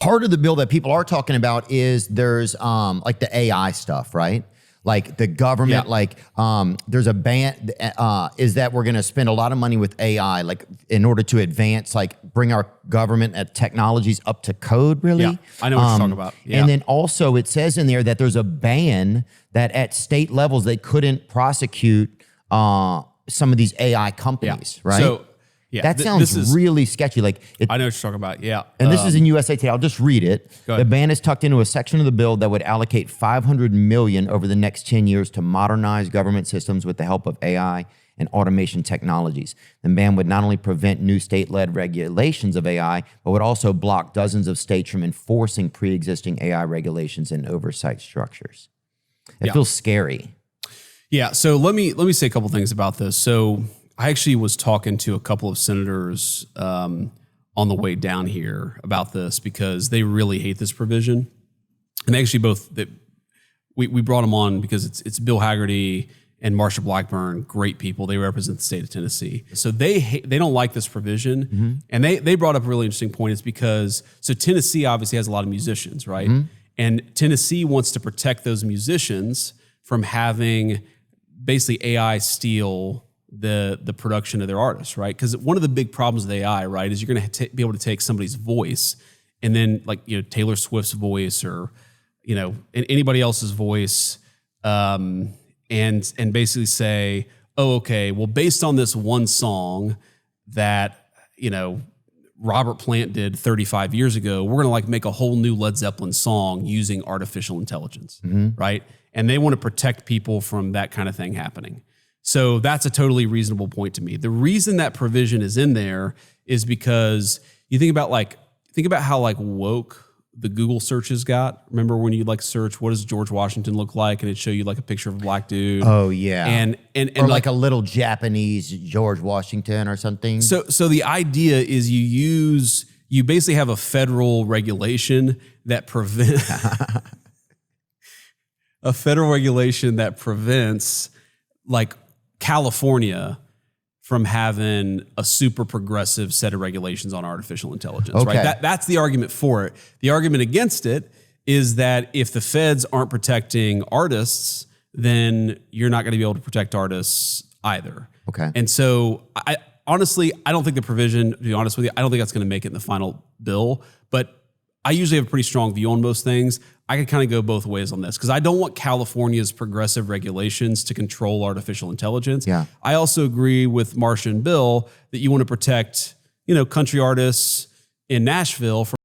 Part of the bill that people are talking about is there's like the AI stuff, right? Like the government, there's a ban, is that we're going to spend a lot of money with AI, like in order to advance, like bring our government technologies up to code, really. Yeah, I know what you're talking about. Yeah. And then also it says in there that there's a ban that at state levels, they couldn't prosecute some of these AI companies, right? So yeah, that sounds really sketchy. Like I know what you're talking about. Yeah. And this is in USA Today. I'll just read it. The ban is tucked into a section of the bill that would allocate $500 million over the next 10 years to modernize government systems with the help of AI and automation technologies. The ban would not only prevent new state-led regulations of AI, but would also block dozens of states from enforcing pre-existing AI regulations and oversight structures. It feels scary. Yeah. So let me say a couple things about this. So I actually was talking to a couple of senators on the way down here about this because they really hate this provision. And they actually we brought them on because it's Bill Hagerty and Marsha Blackburn, great people. They represent the state of Tennessee. So they don't like this provision. Mm-hmm. And they brought up a really interesting point. It's because, so Tennessee obviously has a lot of musicians, right? Mm-hmm. And Tennessee wants to protect those musicians from having basically AI steal the production of their artists, right? Because one of the big problems with AI, right, is you're going to be able to take somebody's voice and then, like, Taylor Swift's voice or anybody else's voice, and basically say, oh, okay, well, based on this one song that Robert Plant did 35 years ago, we're going to make a whole new Led Zeppelin song using artificial intelligence, right? And they want to protect people from that kind of thing happening. So that's a totally reasonable point to me. The reason that provision is in there is because you think about how woke the Google searches got. Remember when you search what does George Washington look like, and it'd show you a picture of a black dude. Oh yeah, and or like a little Japanese George Washington or something. So the idea is you basically have a federal regulation that prevents California from having a super progressive set of regulations on artificial intelligence, right? That's the argument for it. The argument against it is that if the feds aren't protecting artists, then you're not going to be able to protect artists either. Okay. And so I honestly don't think the provision, to be honest with you, I don't think that's going to make it in the final bill, but I usually have a pretty strong view on most things. I could kind of go both ways on this because I don't want California's progressive regulations to control artificial intelligence. Yeah. I also agree with Marsha and Bill that you want to protect, country artists in Nashville from